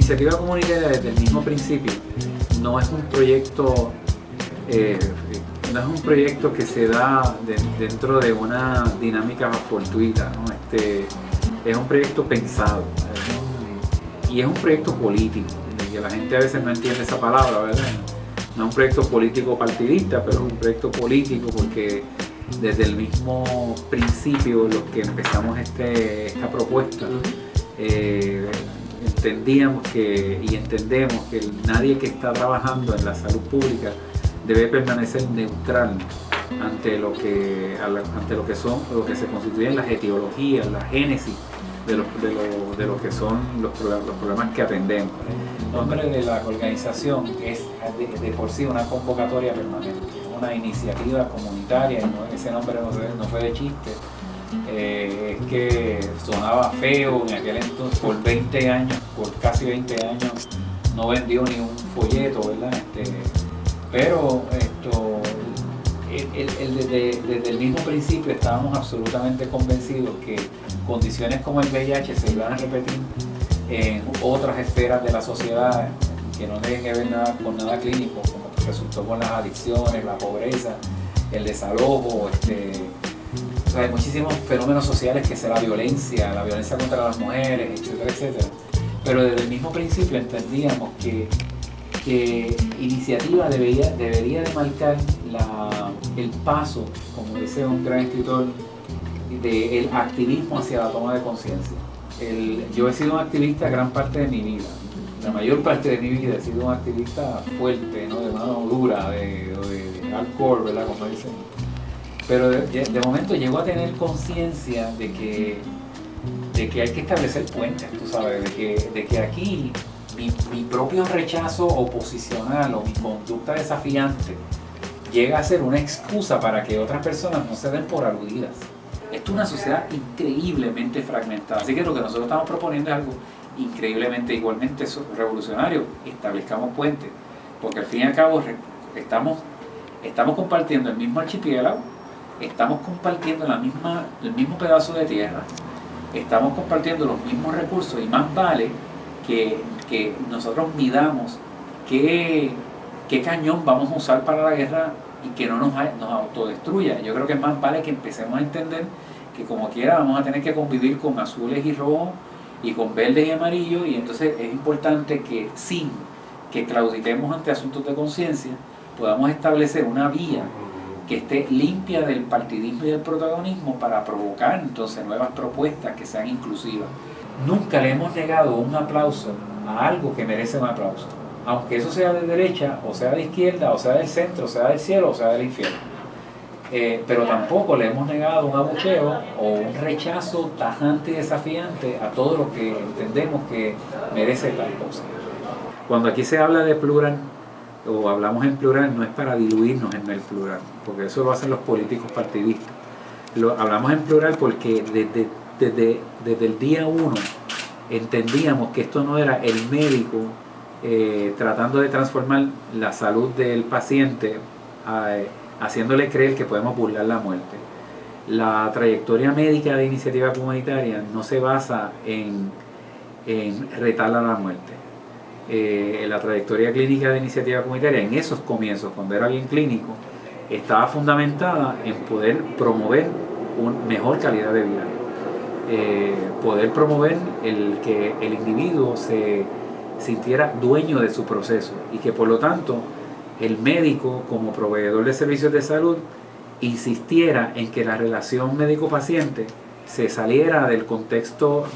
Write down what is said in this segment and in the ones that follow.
iniciativa comunitaria desde el mismo principio no es un proyecto que se da dentro de una dinámica fortuita, ¿no? Es un proyecto pensado y es un proyecto político, que la gente a veces no entiende esa palabra, ¿verdad? No es un proyecto político partidista, pero es un proyecto político porque desde el mismo principio, los que empezamos esta propuesta, entendemos y entendemos que nadie que está trabajando en la salud pública debe permanecer neutral ante lo que se constituyen las etiologías, la génesis de lo que son los problemas que atendemos. El nombre de la organización es de por sí una convocatoria permanente, una iniciativa comunitaria, y ese nombre no fue de chiste. Es que sonaba feo en aquel entonces, por casi 20 años no vendió ni un folleto, ¿verdad? Pero desde el mismo principio estábamos absolutamente convencidos que condiciones como el VIH se iban a repetir en otras esferas de la sociedad que no tienen que ver con nada clínico, como resultó con las adicciones, la pobreza, el desalojo, hay muchísimos fenómenos sociales que sea la violencia contra las mujeres, etcétera, etcétera. Pero desde el mismo principio entendíamos que iniciativa debería de marcar el paso, como dice un gran escritor, del activismo hacia la toma de conciencia. Yo he sido un activista gran parte de mi vida. La mayor parte de mi vida he sido un activista fuerte, ¿no? De mano dura, de hardcore, ¿verdad? Como dicen. Pero de momento llego a tener conciencia de que hay que establecer puentes, tú sabes, de que aquí mi propio rechazo oposicional o mi conducta desafiante llega a ser una excusa para que otras personas no se den por aludidas. Esto es una sociedad increíblemente fragmentada, así que lo que nosotros estamos proponiendo es algo increíblemente, igualmente revolucionario. Establezcamos puentes, porque al fin y al cabo estamos compartiendo el mismo archipiélago, estamos compartiendo el mismo pedazo de tierra, estamos compartiendo los mismos recursos, y más vale que nosotros midamos qué cañón vamos a usar para la guerra y que no nos autodestruya. Yo creo que más vale que empecemos a entender que como quiera vamos a tener que convivir con azules y rojos y con verdes y amarillos, y entonces es importante que sin que claudiquemos ante asuntos de conciencia podamos establecer una vía que esté limpia del partidismo y del protagonismo para provocar entonces nuevas propuestas que sean inclusivas. Nunca le hemos negado un aplauso a algo que merece un aplauso, aunque eso sea de derecha, o sea de izquierda, o sea del centro, o sea del cielo, o sea del infierno. Pero tampoco le hemos negado un abucheo o un rechazo tajante y desafiante a todo lo que entendemos que merece tal cosa. Cuando aquí se habla de plural, o hablamos en plural, no es para diluirnos en el plural, porque eso lo hacen los políticos partidistas. Hablamos en plural porque desde el día 1 entendíamos que esto no era el médico tratando de transformar la salud del paciente, haciéndole creer que podemos burlar la muerte. La trayectoria médica de iniciativa comunitaria no se basa en retar a la muerte. La trayectoria clínica de iniciativa comunitaria en esos comienzos, cuando era bien clínico, estaba fundamentada en poder promover una mejor calidad de vida, poder promover que el individuo se sintiera dueño de su proceso y que por lo tanto el médico como proveedor de servicios de salud insistiera en que la relación médico-paciente se saliera del contexto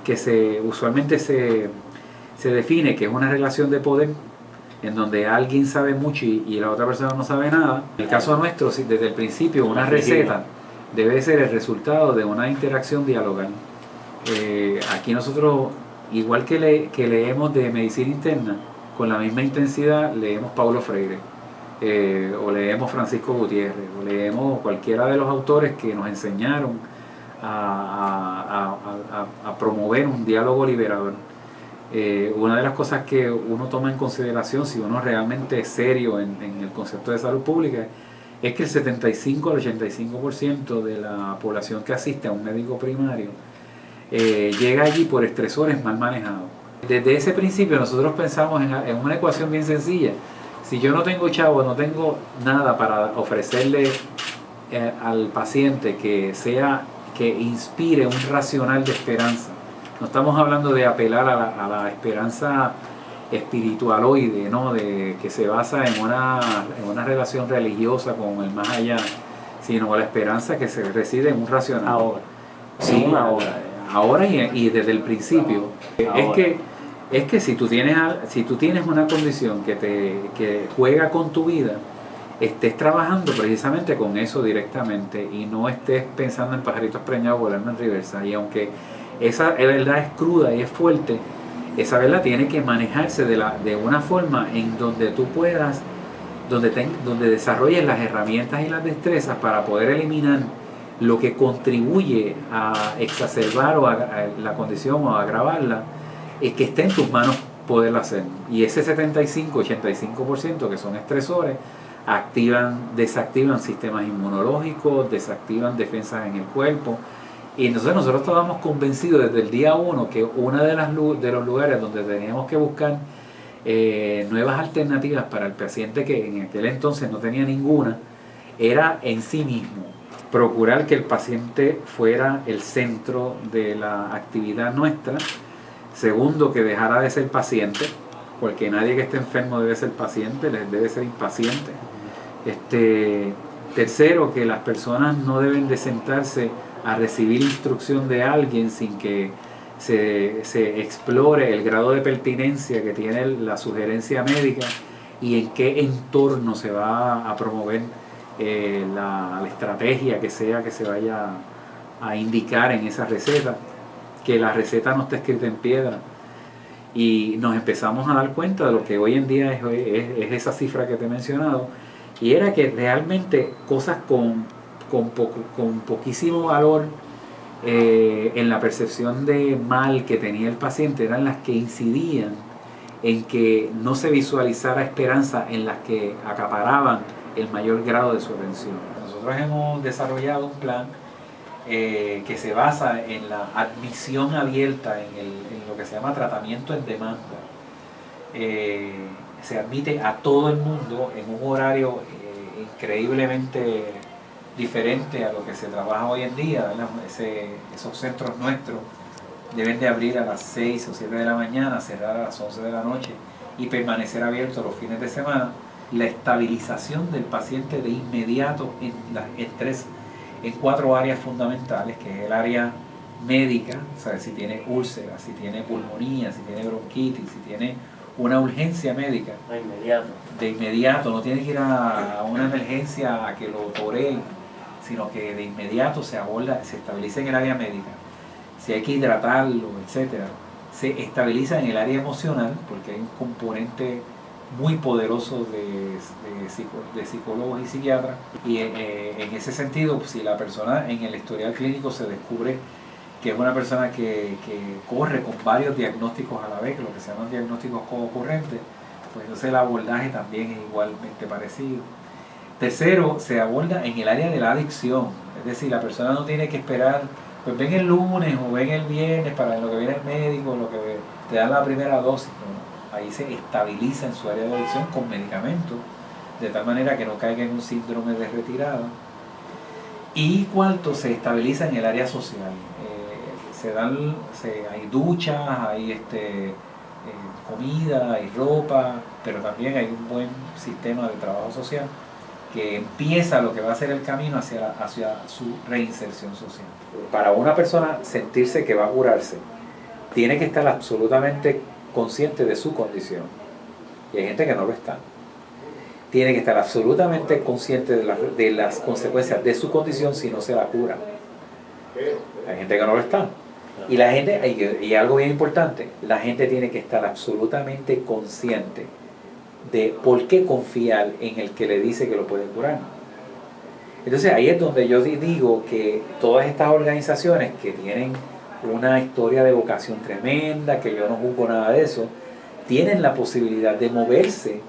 que usualmente se define, que es una relación de poder en donde alguien sabe mucho y la otra persona no sabe nada. En el caso nuestro, desde el principio, una receta debe ser el resultado de una interacción dialogal. Aquí nosotros, igual que leemos de medicina interna, con la misma intensidad leemos Paulo Freire, o leemos Francisco Gutiérrez, o leemos cualquiera de los autores que nos enseñaron a promover un diálogo liberador. Una de las cosas que uno toma en consideración, si uno realmente es serio en el concepto de salud pública, es que el 75 al 85% de la población que asiste a un médico primario llega allí por estresores mal manejados. Desde ese principio nosotros pensamos en una ecuación bien sencilla. Si yo no tengo chavo, no tengo nada para ofrecerle al paciente que inspire un racional de esperanza. No estamos hablando de apelar a la esperanza espiritualoide, ¿no? Que se basa en una relación religiosa con el más allá, sino la esperanza que se reside en un racional. Ahora. Sí, ahora y desde el principio. Ahora. Es que si tú tienes una condición que juega con tu vida, estés trabajando precisamente con eso directamente y no estés pensando en pajaritos preñados volando en reversa. Y aunque esa verdad es cruda y es fuerte, esa verdad tiene que manejarse de una forma en donde tú puedas, donde desarrolles las herramientas y las destrezas para poder eliminar lo que contribuye a exacerbar la condición o a agravarla, es que esté en tus manos poderlo hacer. Y ese 75-85% que son estresores, desactivan sistemas inmunológicos, desactivan defensas en el cuerpo. Y entonces nosotros estábamos convencidos desde el día 1 que uno de los lugares donde teníamos que buscar nuevas alternativas para el paciente que en aquel entonces no tenía ninguna, era en sí mismo. Procurar que el paciente fuera el centro de la actividad nuestra. Segundo, que dejara de ser paciente, porque nadie que esté enfermo debe ser paciente, debe ser impaciente. Tercero, que las personas no deben de sentarse a recibir instrucción de alguien sin que se explore el grado de pertinencia que tiene la sugerencia médica y en qué entorno se va a promover la estrategia que se vaya a indicar en esa receta, que la receta no está escrita en piedra. Y nos empezamos a dar cuenta de lo que hoy en día es esa cifra que te he mencionado, y era que realmente cosas con poquísimo valor en la percepción de mal que tenía el paciente eran las que incidían en que no se visualizara esperanza, en las que acaparaban el mayor grado de su atención. Nosotros hemos desarrollado un plan que se basa en la admisión abierta, en lo que se llama tratamiento en demanda. Se admite a todo el mundo en un horario increíblemente diferente a lo que se trabaja hoy en día, ¿verdad? Esos centros nuestros deben de abrir a las 6 o 7 de la mañana, cerrar a las 11 de la noche y permanecer abiertos los fines de semana. La estabilización del paciente de inmediato en 4 áreas fundamentales, que es el área médica, o sea, si tiene úlceras, si tiene pulmonía, si tiene bronquitis, si tiene una urgencia médica. De inmediato, no tiene que ir a una emergencia a que lo toreen, sino que de inmediato se estabiliza en el área médica. Si hay que hidratarlo, etcétera, se estabiliza en el área emocional, porque hay un componente muy poderoso de psicólogos y psiquiatras, y en ese sentido, si la persona en el historial clínico se descubre que es una persona que corre con varios diagnósticos a la vez, lo que se llaman diagnósticos co-ocurrentes, pues entonces el abordaje también es igualmente parecido. Tercero, se aborda en el área de la adicción, es decir, la persona no tiene que esperar, pues ven el lunes o ven el viernes para lo que viene el médico, lo que te da la primera dosis, ¿no? Ahí se estabiliza en su área de adicción con medicamentos, de tal manera que no caiga en un síndrome de retirada. Y cuarto, se estabiliza en el área social. Hay duchas, hay comida, hay ropa, pero también hay un buen sistema de trabajo social que empieza lo que va a ser el camino hacia su reinserción social. Para una persona sentirse que va a curarse, tiene que estar absolutamente consciente de su condición. Y hay gente que no lo está. Tiene que estar absolutamente consciente de las consecuencias de su condición si no se la cura. Hay gente que no lo está. Y la gente, y algo bien importante, la gente tiene que estar absolutamente consciente de por qué confiar en el que le dice que lo puede curar. Entonces ahí es donde yo digo que todas estas organizaciones que tienen una historia de vocación tremenda, que yo no juzgo nada de eso, tienen la posibilidad de moverse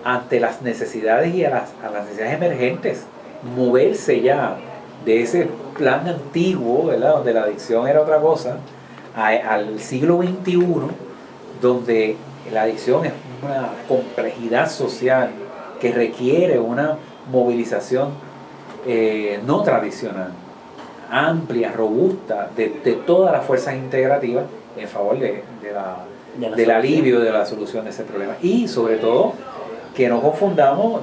ante las necesidades y a las necesidades emergentes, moverse ya de ese plan antiguo, ¿verdad?, donde la adicción era otra cosa, al siglo XXI, donde la adicción es una complejidad social que requiere una movilización no tradicional, amplia, robusta, de todas las fuerzas integrativas en favor del alivio, de la solución de ese problema. Y sobre todo, que no confundamos,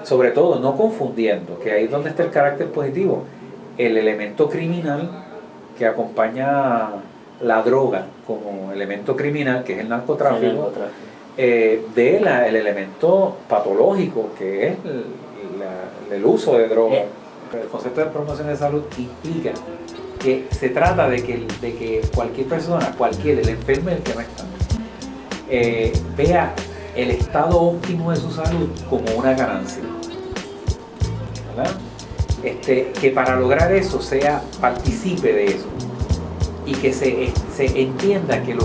sobre todo no confundiendo, que ahí es donde está el carácter positivo, el elemento criminal que acompaña la droga como elemento criminal, que es el narcotráfico, el elemento patológico, que es el uso de drogas. El concepto de promoción de salud implica que se trata de que cualquier persona, el enfermo y el que no está, vea el estado óptimo de su salud como una ganancia, ¿verdad? Que para lograr eso participe de eso y que se entienda que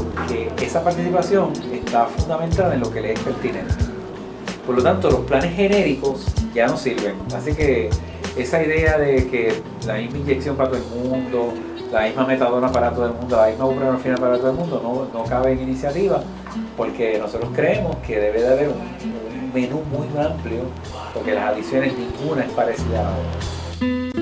esa participación está fundamentada en lo que le es pertinente. Por lo tanto, los planes genéricos ya no sirven. Así que esa idea de que la misma inyección para todo el mundo, la misma metadona para todo el mundo, la misma buprenorfina para todo el mundo, no cabe en iniciativa, porque nosotros creemos que debe de haber un menú muy amplio, porque las adicciones ninguna es parecida a la otra.